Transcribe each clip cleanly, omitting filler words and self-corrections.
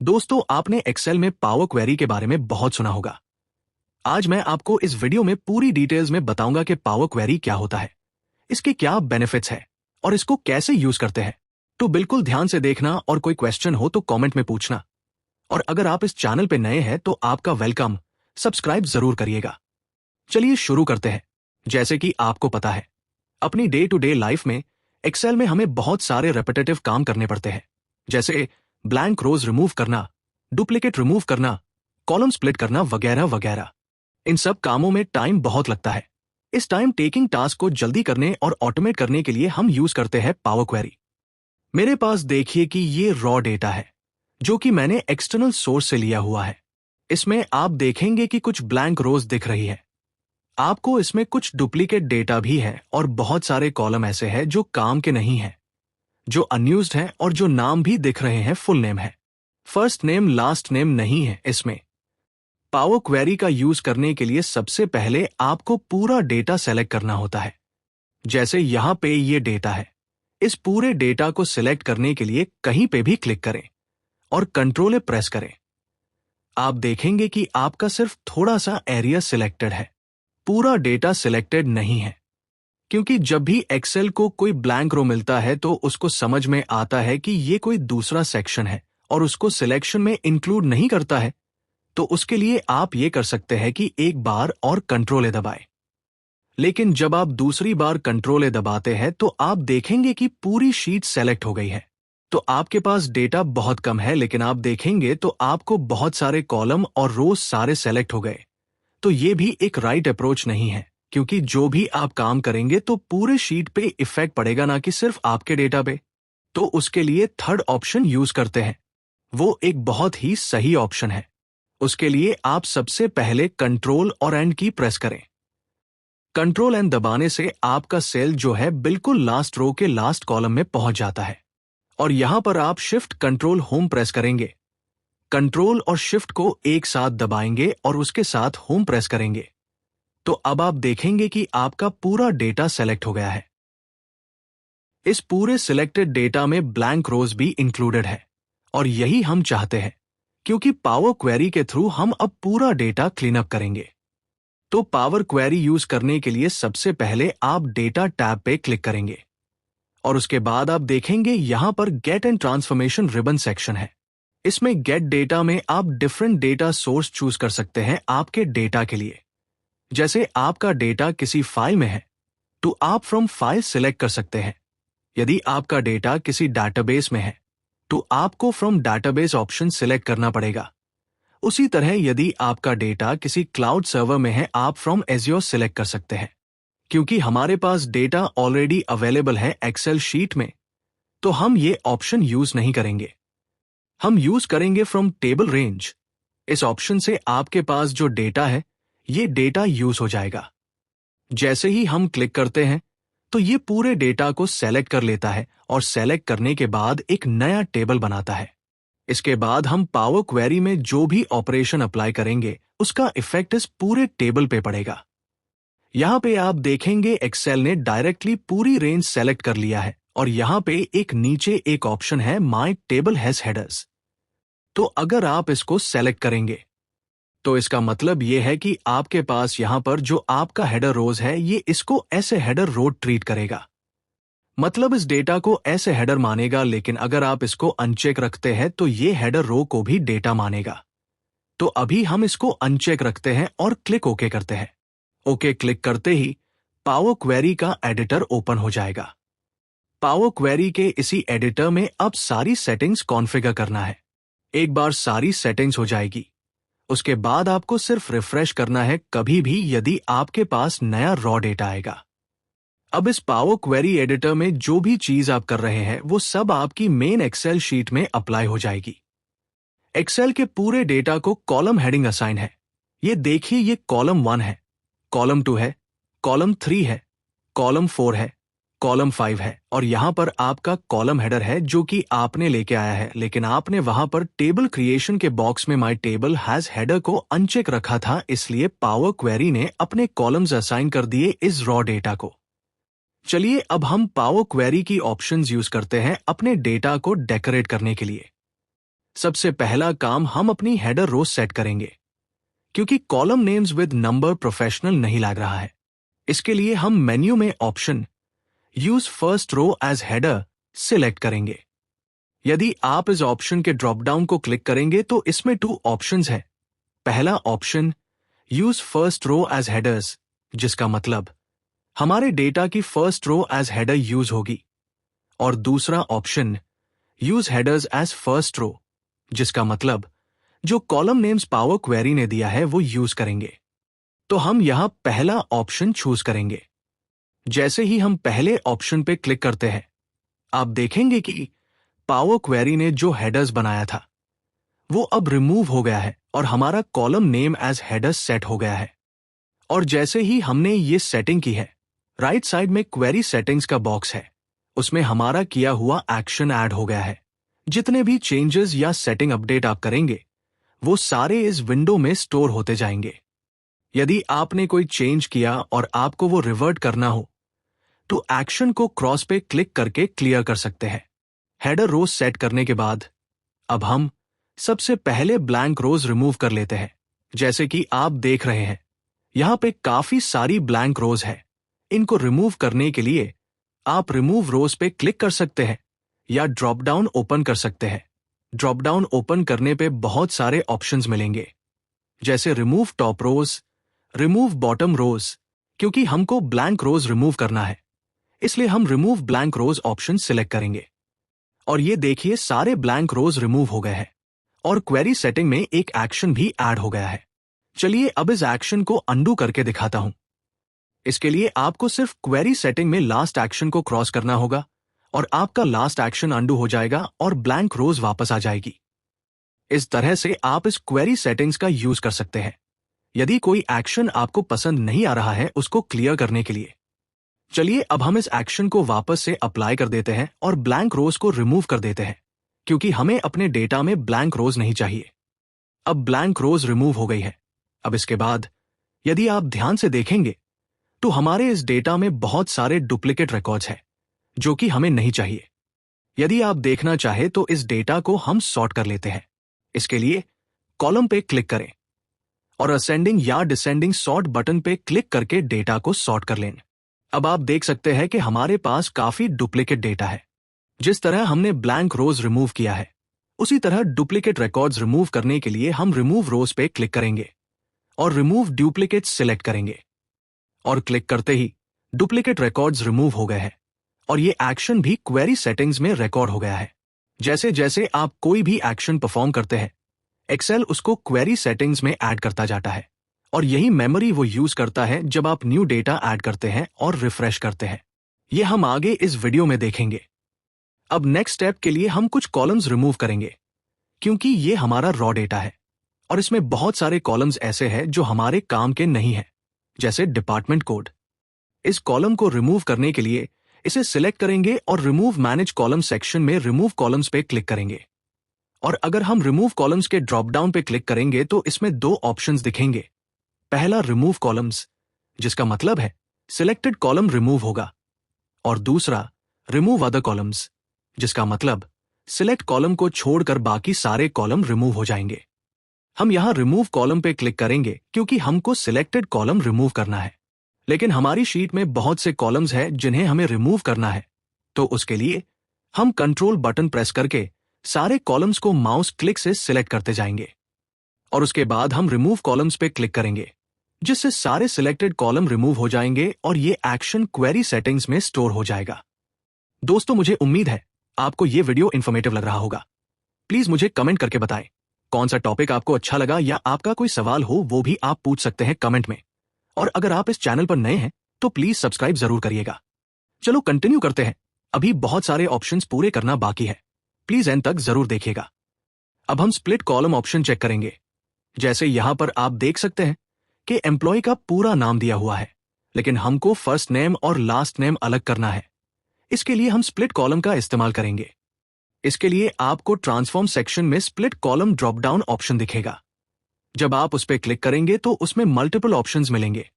दोस्तों, आपने एक्सेल में पावर क्वेरी के बारे में बहुत सुना होगा। आज मैं आपको इस वीडियो में पूरी डिटेल्स में बताऊंगा कि पावर क्वेरी क्या होता है, इसके क्या बेनिफिट्स हैं और इसको कैसे यूज करते हैं। तो बिल्कुल ध्यान से देखना और कोई क्वेश्चन हो तो कमेंट में पूछना। और अगर आप इस चैनल पे नए हैं तो आपका वेलकम, सब्सक्राइब जरूर करिएगा। चलिए शुरू करते हैं। जैसे कि आपको पता है, अपनी डे टू डे लाइफ में एक्सेल में हमें बहुत सारे रेपिटेटिव काम करने पड़ते हैं, जैसे ब्लैंक रोज रिमूव करना, डुप्लीकेट रिमूव करना, कॉलम स्प्लिट करना वगैरह वगैरह। इन सब कामों में टाइम बहुत लगता है। इस टाइम टेकिंग टास्क को जल्दी करने और ऑटोमेट करने के लिए हम यूज करते हैं पावर क्वेरी। मेरे पास देखिए कि ये रॉ डेटा है जो कि मैंने एक्सटर्नल सोर्स से लिया हुआ है। इसमें आप देखेंगे कि कुछ ब्लैंक रोज दिख रही है। आपको इसमें कुछ डुप्लीकेट डेटा भी है और बहुत सारे कॉलम ऐसे हैं जो काम के नहीं हैं, जो अनयूज्ड हैं और जो नाम भी दिख रहे हैं फुल नेम है, फर्स्ट नेम लास्ट नेम नहीं है इसमें। पावर क्वेरी का यूज करने के लिए सबसे पहले आपको पूरा डेटा सेलेक्ट करना होता है। जैसे यहां पे ये डेटा है। इस पूरे डेटा को सिलेक्ट करने के लिए कहीं पे भी क्लिक करें और कंट्रोल प्रेस करें। आप देखेंगे कि आपका सिर्फ थोड़ा सा एरिया सिलेक्टेड है, पूरा डेटा सिलेक्टेड नहीं है। क्योंकि जब भी एक्सेल को कोई ब्लैंक रो मिलता है तो उसको समझ में आता है कि ये कोई दूसरा सेक्शन है और उसको सिलेक्शन में इंक्लूड नहीं करता है, तो उसके लिए आप ये कर सकते हैं कि एक बार और कंट्रोल दबाएं। लेकिन जब आप दूसरी बार कंट्रोल दबाते हैं तो आप देखेंगे कि पूरी शीट सेलेक्ट हो गई है। तो आपके पास डेटा बहुत कम है, लेकिन आप देखेंगे तो आपको बहुत सारे कॉलम और रोज सारे सेलेक्ट हो गए। तो ये भी एक राइट अप्रोच नहीं है, क्योंकि जो भी आप काम करेंगे तो पूरे शीट पे इफेक्ट पड़ेगा, ना कि सिर्फ आपके डेटा पे। तो उसके लिए थर्ड ऑप्शन यूज करते हैं। वो एक बहुत ही सही ऑप्शन है। उसके लिए आप सबसे पहले कंट्रोल और एंड की प्रेस करें। कंट्रोल एंड दबाने से आपका सेल जो है बिल्कुल लास्ट रो के लास्ट कॉलम में पहुंच जाता है। और यहां पर आप शिफ्ट कंट्रोल होम प्रेस करेंगे। कंट्रोल और शिफ्ट को एक साथ दबाएंगे और उसके साथ होम प्रेस करेंगे। तो अब आप देखेंगे कि आपका पूरा डेटा सेलेक्ट हो गया है। इस पूरे सिलेक्टेड डेटा में ब्लैंक रोज भी इंक्लूडेड है और यही हम चाहते हैं, क्योंकि पावर क्वेरी के थ्रू हम अब पूरा डेटा क्लीन अप करेंगे। तो पावर क्वेरी यूज करने के लिए सबसे पहले आप डेटा टैब पे क्लिक करेंगे और उसके बाद आप देखेंगे यहां पर gate and transformation ribbon section है। इसमें गेट डेटा में आप डिफरेंट डेटा सोर्स चूज कर सकते हैं आपके डेटा के लिए। जैसे आपका डेटा किसी फाइल में है तो आप फ्रॉम फाइल सिलेक्ट कर सकते हैं। यदि आपका डेटा किसी डाटाबेस में है तो आपको फ्रॉम डाटाबेस ऑप्शन सिलेक्ट करना पड़ेगा। उसी तरह यदि आपका डेटा किसी क्लाउड सर्वर में है, आप फ्रॉम एज्योर सिलेक्ट कर सकते हैं। क्योंकि हमारे पास डेटा ऑलरेडी अवेलेबल है एक्सेल शीट में, तो हम ये ऑप्शन यूज नहीं करेंगे। हम यूज करेंगे फ्रॉम टेबल रेंज। इस ऑप्शन से आपके पास जो डेटा है ये डेटा यूज हो जाएगा। जैसे ही हम क्लिक करते हैं तो ये पूरे डेटा को सेलेक्ट कर लेता है और सेलेक्ट करने के बाद एक नया टेबल बनाता है। इसके बाद हम पावर क्वेरी में जो भी ऑपरेशन अप्लाई करेंगे उसका इफेक्ट इस पूरे टेबल पे पड़ेगा। यहां पे आप देखेंगे एक्सेल ने डायरेक्टली पूरी रेंज सेलेक्ट कर लिया है और यहां पे एक नीचे एक ऑप्शन है माय टेबल हैज हेडर्स। तो अगर आप इसको सेलेक्ट करेंगे तो इसका मतलब यह है कि आपके पास यहां पर जो आपका हेडर रोज है ये इसको ऐसे हेडर रो ट्रीट करेगा। मतलब इस डेटा को ऐसे हेडर मानेगा, लेकिन अगर आप इसको अनचेक रखते हैं तो ये हेडर रो को भी डेटा मानेगा। तो अभी हम इसको अनचेक रखते हैं और क्लिक ओके करते हैं। ओके क्लिक करते ही पावर क्वेरी का एडिटर ओपन हो जाएगा। पावर क्वेरी के इसी एडिटर में अब सारी सेटिंग्स कॉन्फ़िगर करना है। एक बार सारी सेटिंग्स हो जाएगी, उसके बाद आपको सिर्फ रिफ्रेश करना है कभी भी यदि आपके पास नया रॉ डेटा आएगा। अब इस पावर क्वेरी एडिटर में जो भी चीज आप कर रहे हैं वो सब आपकी मेन एक्सेल शीट में अप्लाई हो जाएगी। एक्सेल के पूरे डेटा को कॉलम हेडिंग असाइन है। ये देखिए, ये कॉलम 1 है, कॉलम 2 है, कॉलम 3 है, कॉलम 4 है, कॉलम 5 है और यहां पर आपका कॉलम हेडर है जो कि आपने लेके आया है, लेकिन आपने वहां पर टेबल क्रिएशन के बॉक्स में माय टेबल हैज हेडर को अनचेक रखा था, इसलिए पावर क्वेरी ने अपने कॉलम्स असाइन कर दिए इस रॉ डेटा को। चलिए अब हम पावर क्वेरी की ऑप्शंस यूज करते हैं अपने डेटा को डेकोरेट करने के लिए। सबसे पहला काम हम अपनी हेडर रो सेट करेंगे, क्योंकि column names with number professional नहीं लग रहा है। इसके लिए हम मेन्यू में option use first row as header select करेंगे। यदि आप इस ऑप्शन के ड्रॉप डाउन को क्लिक करेंगे तो इसमें 2 ऑप्शंस हैं। पहला option use first row as headers, जिसका मतलब हमारे डेटा की first row as header use होगी, और दूसरा option use headers as first row, जिसका मतलब जो कॉलम नेम्स पावर क्वेरी ने दिया है वो यूज करेंगे। तो हम यहां पहला ऑप्शन चूज करेंगे। जैसे ही हम पहले ऑप्शन पे क्लिक करते हैं, आप देखेंगे कि पावर क्वेरी ने जो हेडर्स बनाया था वो अब रिमूव हो गया है और हमारा column name as headers set हो गया है। और जैसे ही हमने ये सेटिंग की है, राइट साइड में क्वेरी सेटिंग्स का बॉक्स है, उसमें हमारा किया हुआ एक्शन ऐड हो गया है। जितने भी चेंजेस या सेटिंग अपडेट आप करेंगे वो सारे इस विंडो में स्टोर होते जाएंगे। यदि आपने कोई चेंज किया और आपको वो रिवर्ट करना हो तो एक्शन को क्रॉस पे क्लिक करके क्लियर कर सकते हैं। हेडर रोज सेट करने के बाद अब हम सबसे पहले ब्लैंक रोज रिमूव कर लेते हैं। जैसे कि आप देख रहे हैं, यहां पे काफी सारी ब्लैंक रोज है। इनको रिमूव करने के लिए आप रिमूव रोज पे क्लिक कर सकते हैं या ड्रॉप डाउन ओपन कर सकते हैं। ड्रॉप डाउन ओपन करने पे बहुत सारे ऑप्शंस मिलेंगे, जैसे रिमूव टॉप रोज, रिमूव बॉटम रोज। क्योंकि हमको ब्लैंक रोज रिमूव करना है, इसलिए हम रिमूव ब्लैंक रोज ऑप्शन सिलेक्ट करेंगे। और ये देखिए, सारे ब्लैंक रोज रिमूव हो गए हैं और क्वेरी सेटिंग में एक एक्शन भी ऐड हो गया है। चलिए अब इस एक्शन को अंडू करके दिखाता हूं। इसके लिए आपको सिर्फ क्वेरी सेटिंग में लास्ट एक्शन को क्रॉस करना होगा और आपका लास्ट एक्शन अंडू हो जाएगा और ब्लैंक रोज वापस आ जाएगी। इस तरह से आप इस क्वेरी सेटिंग्स का यूज कर सकते हैं यदि कोई एक्शन आपको पसंद नहीं आ रहा है उसको क्लियर करने के लिए। चलिए अब हम इस एक्शन को वापस से अप्लाई कर देते हैं और ब्लैंक रोज को रिमूव कर देते हैं, क्योंकि हमें अपने डेटा में ब्लैंक रोज नहीं चाहिए। अब ब्लैंक रोज रिमूव हो गई है। अब इसके बाद यदि आप ध्यान से देखेंगे तो हमारे इस डेटा में बहुत सारे डुप्लीकेट रिकॉर्ड्स हैं जो कि हमें नहीं चाहिए। यदि आप देखना चाहे तो इस डेटा को हम सॉर्ट कर लेते हैं। इसके लिए कॉलम पे क्लिक करें और असेंडिंग या डिसेंडिंग सॉर्ट बटन पे क्लिक करके डेटा को सॉर्ट कर लें। अब आप देख सकते हैं कि हमारे पास काफी डुप्लीकेट डेटा है। जिस तरह हमने ब्लैंक रोज रिमूव किया है, उसी तरह डुप्लीकेट रिकॉर्ड्स रिमूव करने के लिए हम रिमूव रोज पे क्लिक करेंगे और रिमूव डुप्लीकेट सिलेक्ट करेंगे। और क्लिक करते ही डुप्लीकेट रिकॉर्ड्स रिमूव हो गए हैं और ये एक्शन भी क्वेरी सेटिंग्स में रिकॉर्ड हो गया है। जैसे जैसे आप कोई भी एक्शन परफॉर्म करते हैं, एक्सेल उसको क्वेरी सेटिंग्स में ऐड करता जाता है और यही मेमोरी वो यूज करता है जब आप न्यू डेटा ऐड करते हैं और रिफ्रेश करते हैं। ये हम आगे इस वीडियो में देखेंगे। अब नेक्स्ट स्टेप के लिए हम कुछ कॉलम्स रिमूव करेंगे, क्योंकि ये हमारा रॉ डेटा है और इसमें बहुत सारे कॉलम्स ऐसे हैं जो हमारे काम के नहीं है, जैसे डिपार्टमेंट कोड। इस कॉलम को रिमूव करने के लिए इसे सिलेक्ट करेंगे और रिमूव मैनेज कॉलम सेक्शन में रिमूव कॉलम्स पे क्लिक करेंगे। और अगर हम रिमूव कॉलम्स के ड्रॉप डाउन पे क्लिक करेंगे तो इसमें 2 ऑप्शंस दिखेंगे। पहला रिमूव कॉलम्स, जिसका मतलब है सिलेक्टेड कॉलम रिमूव होगा, और दूसरा रिमूव अदर कॉलम्स, जिसका मतलब सिलेक्ट कॉलम को छोड़कर बाकी सारे कॉलम रिमूव हो जाएंगे। हम यहां रिमूव कॉलम पे क्लिक करेंगे क्योंकि हमको सिलेक्टेड कॉलम रिमूव करना है, लेकिन हमारी शीट में बहुत से कॉलम्स हैं जिन्हें हमें रिमूव करना है। तो उसके लिए हम कंट्रोल बटन प्रेस करके सारे कॉलम्स को माउस क्लिक से सिलेक्ट करते जाएंगे और उसके बाद हम रिमूव कॉलम्स पे क्लिक करेंगे, जिससे सारे सिलेक्टेड कॉलम रिमूव हो जाएंगे और ये एक्शन क्वेरी सेटिंग्स में स्टोर हो जाएगा। दोस्तों, मुझे उम्मीद है आपको ये वीडियो इन्फॉर्मेटिव लग रहा होगा। प्लीज मुझे कमेंट करके बताएं कौन सा टॉपिक आपको अच्छा लगा या आपका कोई सवाल हो वो भी आप पूछ सकते हैं कमेंट में। और अगर आप इस चैनल पर नए हैं तो प्लीज सब्सक्राइब जरूर करिएगा। चलो कंटिन्यू करते हैं। अभी बहुत सारे ऑप्शंस पूरे करना बाकी है, प्लीज एंड तक जरूर देखिएगा। अब हम स्प्लिट कॉलम ऑप्शन चेक करेंगे। जैसे यहां पर आप देख सकते हैं कि एम्प्लॉय का पूरा नाम दिया हुआ है, लेकिन हमको फर्स्ट नेम और लास्ट नेम अलग करना है। इसके लिए हम स्प्लिट कॉलम का इस्तेमाल करेंगे। इसके लिए आपको ट्रांसफॉर्म सेक्शन में split column drop down option दिखेगा। जब आप उस पर क्लिक करेंगे तो उसमें मल्टीपल ऑप्शंस मिलेंगे,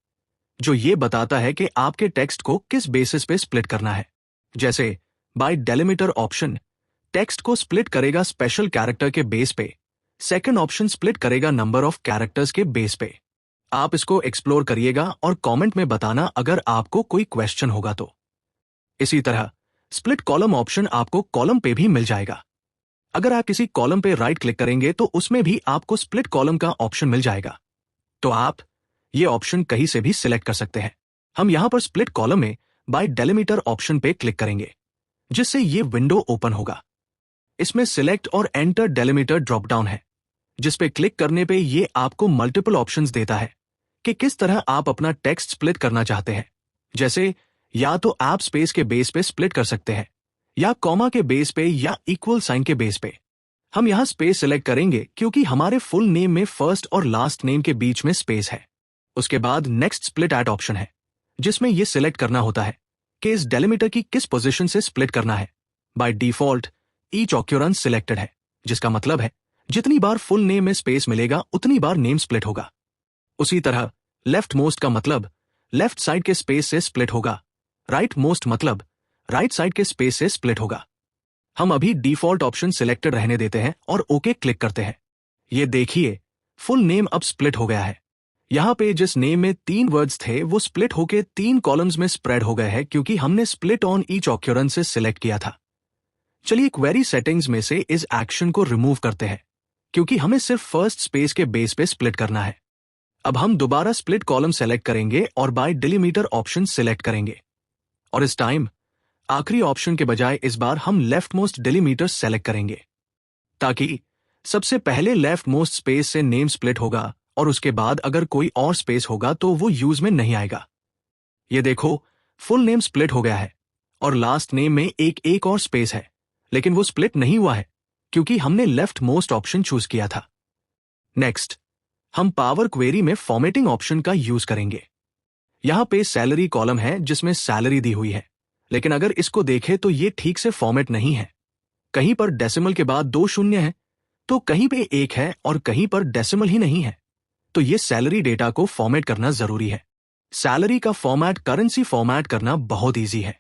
जो ये बताता है कि आपके टेक्स्ट को किस बेसिस पे स्प्लिट करना है, जैसे बाय डेलिमीटर ऑप्शन, टेक्स्ट को स्प्लिट करेगा स्पेशल कैरेक्टर के बेस पे। सेकंड ऑप्शन स्प्लिट करेगा नंबर ऑफ कैरेक्टर्स के बेस पे। आप इसको एक्सप्लोर करिएगा और कमेंट में बताना अगर आपको कोई क्वेश्चन होगा तो। इसी तरह स्प्लिट कॉलम ऑप्शन आपको कॉलम पे भी मिल जाएगा। अगर आप किसी कॉलम पे राइट क्लिक करेंगे तो उसमें भी आपको स्प्लिट कॉलम का ऑप्शन मिल जाएगा, तो आप ये ऑप्शन कहीं से भी सिलेक्ट कर सकते हैं। हम यहां पर स्प्लिट कॉलम में बाय डेलिमीटर ऑप्शन पे क्लिक करेंगे, जिससे ये विंडो ओपन होगा। इसमें सिलेक्ट और एंटर डेलिमीटर ड्रॉप डाउन है, जिस पे क्लिक करने पे ये आपको मल्टीपल ऑप्शंस देता है कि किस तरह आप अपना टेक्स्ट स्प्लिट करना चाहते हैं। जैसे या तो आप स्पेस के बेस पे स्प्लिट कर सकते हैं, या कॉमा के बेस पे, या इक्वल साइन के बेस पे। हम यहां स्पेस सिलेक्ट करेंगे क्योंकि हमारे फुल नेम में फर्स्ट और लास्ट नेम के बीच में स्पेस है। उसके बाद नेक्स्ट स्प्लिट एट ऑप्शन है, जिसमें यह सिलेक्ट करना होता है कि इस डेलिमीटर की किस पोजीशन से स्प्लिट करना है। By default each occurrence selected है, जिसका मतलब है जितनी बार फुल नेम में स्पेस मिलेगा उतनी बार नेम स्प्लिट होगा। उसी तरह लेफ्ट मोस्ट का मतलब लेफ्ट साइड के स्पेस से स्प्लिट होगा, राइट मोस्ट मतलब राइट साइड के स्पेस से स्प्लिट होगा। हम अभी डिफॉल्ट ऑप्शन सिलेक्टेड रहने देते हैं और ओके क्लिक करते हैं। ये देखिए फुल नेम अब स्प्लिट हो गया है। यहां पे जिस नेम में 3 वर्ड्स थे वो स्प्लिट होके 3 कॉलम्स में स्प्रेड हो गए हैं, क्योंकि हमने स्प्लिट ऑन ईच ऑक्यूरेंस से सिलेक्ट किया था। चलिए क्वेरी सेटिंग्स में से इस एक्शन को रिमूव करते हैं, क्योंकि हमें सिर्फ फर्स्ट स्पेस के बेस पे स्प्लिट करना है। अब हम दोबारा स्प्लिट कॉलम सेलेक्ट करेंगे और बाय डिलीमीटर ऑप्शन सिलेक्ट करेंगे, और इस टाइम आखिरी ऑप्शन के बजाय इस बार हम लेफ्ट मोस्ट डिलीमीटर सेलेक्ट करेंगे, ताकि सबसे पहले लेफ्ट मोस्ट स्पेस से नेम स्प्लिट होगा और उसके बाद अगर कोई और स्पेस होगा तो वो यूज में नहीं आएगा। ये देखो फुल नेम स्प्लिट हो गया है और लास्ट नेम में एक और स्पेस है, लेकिन वो स्प्लिट नहीं हुआ है क्योंकि हमने लेफ्ट मोस्ट ऑप्शन चूज किया था। नेक्स्ट हम पावर क्वेरी में फॉर्मेटिंग ऑप्शन का यूज करेंगे। यहां पे सैलरी कॉलम है जिसमें सैलरी दी हुई है, लेकिन अगर इसको देखें तो ये ठीक से फॉर्मेट नहीं है। कहीं पर डेसिमल के बाद 2 शून्य है, तो कहीं पे 1 है और कहीं पर डेसिमल ही नहीं है। तो ये सैलरी डेटा को फॉर्मेट करना जरूरी है। सैलरी का फॉर्मेट करेंसी फॉर्मेट करना बहुत इजी है।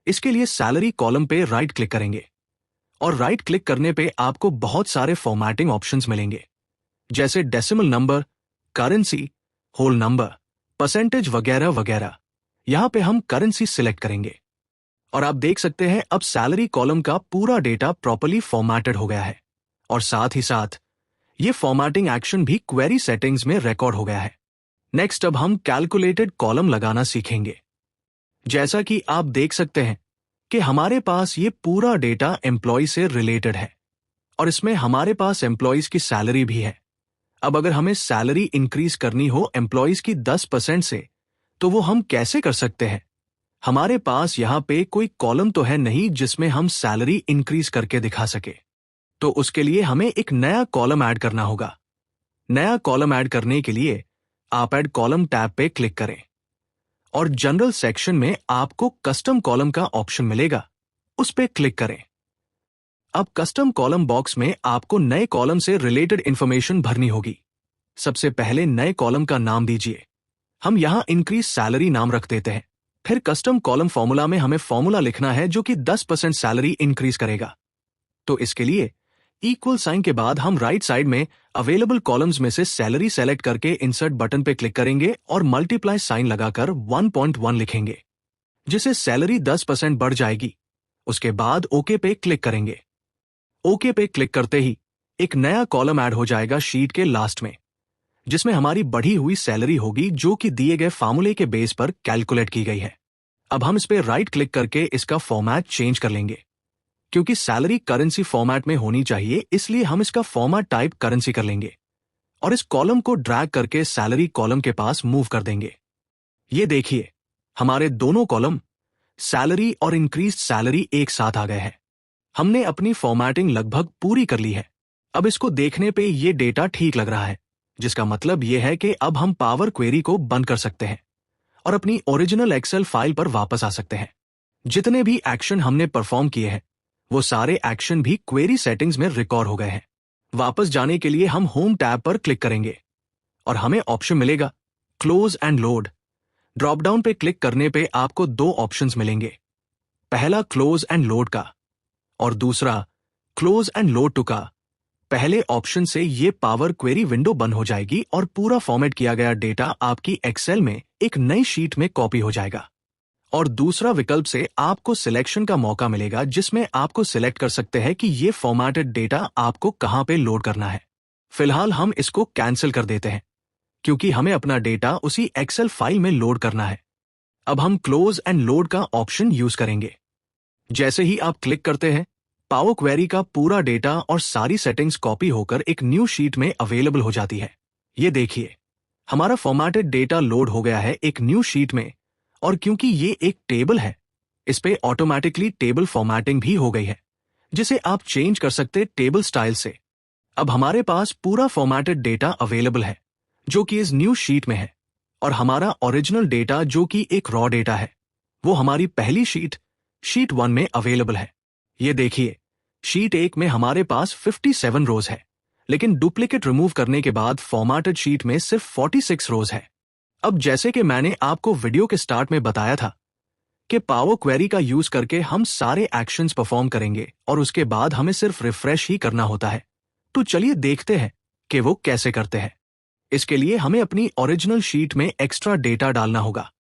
इसके लिए सैलरी कॉलम पे राइट क्लिक करेंगे और राइट क्लिक करने पे आपको बहुत सारे फॉर्मेटिंग ऑप्शंस मिलेंगे, जैसे decimal number, currency, whole number, percentage वगैरह वगैरह। यहां पे हम करेंसी सिलेक्ट करेंगे और आप देख सकते हैं अब सैलरी कॉलम का पूरा डेटा प्रॉपर्ली फॉर्मेटेड हो गया है, और साथ ही साथ ये फॉर्मेटिंग एक्शन भी क्वेरी सेटिंग्स में रिकॉर्ड हो गया है। नेक्स्ट अब हम कैलकुलेटेड कॉलम लगाना सीखेंगे। जैसा कि आप देख सकते हैं कि हमारे पास ये पूरा डेटा एम्प्लॉय से रिलेटेड है और इसमें हमारे पास एम्प्लॉयज की सैलरी भी है। अब अगर हमें सैलरी इंक्रीज करनी हो एम्प्लॉयज की 10% से, तो वो हम कैसे कर सकते हैं? हमारे पास यहाँ पे कोई कॉलम तो है नहीं जिसमें हम सैलरी इंक्रीज करके दिखा सके, तो उसके लिए हमें एक नया कॉलम ऐड करना होगा। नया कॉलम ऐड करने के लिए आप ऐड कॉलम टैब पे क्लिक करें और जनरल सेक्शन में आपको कस्टम कॉलम का ऑप्शन मिलेगा, उस पे क्लिक करें। अब कस्टम कॉलम बॉक्स में आपको नए कॉलम से रिलेटेड इंफॉर्मेशन भरनी होगी। सबसे पहले नए कॉलम का नाम दीजिए। हम यहां इंक्रीज सैलरी नाम रख देते हैं। फिर कस्टम कॉलम फॉर्मूला में हमें फॉर्मूला लिखना है जो कि 10% सैलरी इंक्रीज करेगा। तो इसके लिए इक्वल साइन के बाद हम राइट साइड में अवेलेबल कॉलम्स में से सैलरी सेलेक्ट करके इंसर्ट बटन पे क्लिक करेंगे और मल्टीप्लाई साइन लगाकर 1.1 लिखेंगे, जिससे सैलरी 10% बढ़ जाएगी। उसके बाद ओके पे क्लिक करेंगे। ओके पे क्लिक करते ही एक नया कॉलम ऐड हो जाएगा शीट के लास्ट में, जिसमें हमारी बढ़ी हुई सैलरी होगी जो कि दिए गए फार्मूले के बेस पर कैलकुलेट की गई है। अब हम इस पे राइट क्लिक करके इसका फॉर्मेट चेंज कर लेंगे। क्योंकि सैलरी करेंसी फॉर्मेट में होनी चाहिए, इसलिए हम इसका फॉर्मेट टाइप करेंसी कर लेंगे और इस कॉलम को ड्रैग करके सैलरी कॉलम के पास मूव कर देंगे। ये देखिए हमारे दोनों कॉलम सैलरी और इंक्रीज सैलरी एक साथ आ गए हैं। हमने अपनी फॉर्मेटिंग लगभग पूरी कर ली है। अब इसको देखने पे ये डेटा ठीक लग रहा है, जिसका मतलब ये है कि अब हम पावर क्वेरी को बंद कर सकते हैं और अपनी ओरिजिनल एक्सेल फाइल पर वापस आ सकते हैं। जितने भी एक्शन हमने परफॉर्म किए हैं वो सारे एक्शन भी क्वेरी सेटिंग्स में रिकॉर्ड हो गए हैं। वापस जाने के लिए हम होम टैब पर क्लिक करेंगे और हमें ऑप्शन मिलेगा close and load. Drop down पे क्लिक करने पे आपको 2 ऑप्शंस मिलेंगे, पहला क्लोज एंड लोड का और दूसरा क्लोज एंड लोड टू का पहले ऑप्शन से ये पावर क्वेरी विंडो बंद हो जाएगी और पूरा फॉर्मेट किया गया डेटा आपकी एक्सेल में एक नई शीट में कॉपी हो जाएगा। और दूसरा विकल्प से आपको सिलेक्शन का मौका मिलेगा, जिसमें आपको सिलेक्ट कर सकते हैं कि ये फॉर्मेटेड डेटा आपको कहां पे लोड करना है। फिलहाल हम इसको कैंसिल कर देते हैं क्योंकि हमें अपना डेटा उसी एक्सेल फाइल में लोड करना है। अब हम क्लोज एंड लोड का ऑप्शन यूज करेंगे। जैसे ही आप क्लिक करते हैं, पावर क्वेरी का पूरा डेटा और सारी सेटिंग्स कॉपी होकर एक न्यू शीट में अवेलेबल हो जाती है। ये देखिए, हमारा फॉर्मेटेड डेटा लोड हो गया है एक न्यू शीट में, और क्योंकि ये एक टेबल है, इस पे ऑटोमेटिकली टेबल फॉर्मेटिंग भी हो गई है, जिसे आप चेंज कर सकते टेबल स्टाइल से। अब हमारे पास पूरा फॉर्मेटेड डेटा अवेलेबल है जो कि इस न्यू शीट में है, और हमारा ओरिजिनल डेटा जो कि एक रॉ डेटा है, वो हमारी पहली शीट 1 में अवेलेबल है। ये देखिए, शीट 1 में हमारे पास 57 रोज है, लेकिन डुप्लीकेट रिमूव करने के बाद फॉर्मेटेड शीट में सिर्फ 46 रोज है। अब जैसे कि मैंने आपको वीडियो के स्टार्ट में बताया था कि पावर क्वेरी का यूज करके हम सारे एक्शंस परफॉर्म करेंगे और उसके बाद हमें सिर्फ रिफ्रेश ही करना होता है। तो चलिए देखते हैं कि वो कैसे करते हैं। इसके लिए हमें अपनी ओरिजिनल शीट में एक्स्ट्रा डेटा डालना होगा।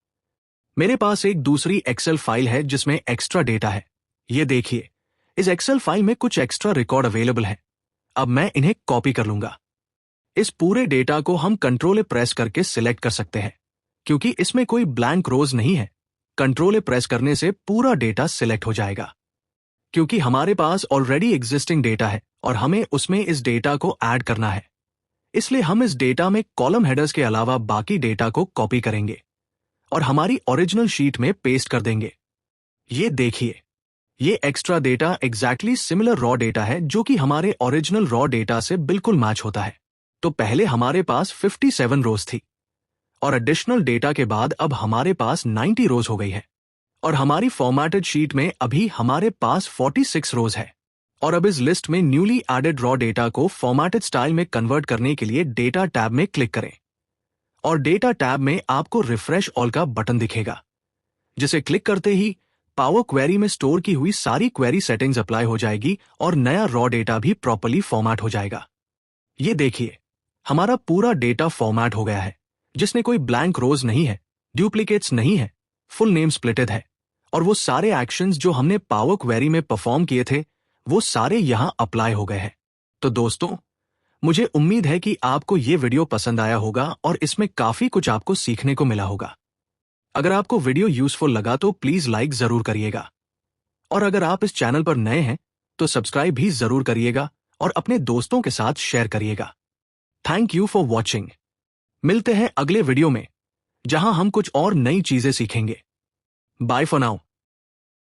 मेरे पास एक दूसरी एक्सेल फाइल है जिसमें एक्स्ट्रा डेटा है। ये देखिए, इस एक्सेल फाइल में कुछ एक्स्ट्रा रिकॉर्ड अवेलेबल है। अब मैं इन्हें कॉपी कर लूंगा। इस पूरे डेटा को हम कंट्रोल प्रेस करके सिलेक्ट कर सकते हैं। क्योंकि इसमें कोई ब्लैंक रोज नहीं है, कंट्रोल प्रेस करने से पूरा डेटा सिलेक्ट हो जाएगा। क्योंकि हमारे पास ऑलरेडी एग्जिस्टिंग डेटा है और हमें उसमें इस डेटा को ऐड करना है, इसलिए हम इस डेटा में कॉलम हेडर्स के अलावा बाकी डेटा को कॉपी करेंगे और हमारी ओरिजिनल शीट में पेस्ट कर देंगे। ये देखिए, ये extra data exactly similar raw data है जो कि हमारे ओरिजिनल रॉ डेटा से बिल्कुल मैच होता है। तो पहले हमारे पास 57 रोज थी और एडिशनल डेटा के बाद अब हमारे पास 90 रोज हो गई है, और हमारी फॉर्मेटेड शीट में अभी हमारे पास 46 रोज है। और अब इस लिस्ट में न्यूली एडेड रॉ डेटा को फॉर्मेटेड स्टाइल में कन्वर्ट करने के लिए डेटा टैब में क्लिक करें, और डेटा टैब में आपको रिफ्रेश ऑल का बटन दिखेगा, जिसे क्लिक करते ही पावर क्वेरी में स्टोर की हुई सारी क्वेरी सेटिंग्स अप्लाई हो जाएगी और नया रॉ डेटा भी प्रॉपर्ली फॉर्मेट हो जाएगा। ये देखिए, हमारा पूरा डेटा फॉर्मेट हो गया है, जिसने कोई ब्लैंक रोज नहीं है, डुप्लीकेट्स नहीं है, फुल नेम स्प्लिटेड है, और वो सारे एक्शंस जो हमने पावर क्वेरी में परफॉर्म किए थे वो सारे यहां अप्लाई हो गए हैं। तो दोस्तों, मुझे उम्मीद है कि आपको ये वीडियो पसंद आया होगा और इसमें काफी कुछ आपको सीखने को मिला होगा। अगर आपको वीडियो यूजफुल लगा तो प्लीज लाइक जरूर करिएगा, और अगर आप इस चैनल पर नए हैं तो सब्सक्राइब भी जरूर करिएगा और अपने दोस्तों के साथ शेयर करिएगा। Thank you for watching. मिलते हैं अगले वीडियो में, जहां हम कुछ और नई चीजें सीखेंगे। Bye for now.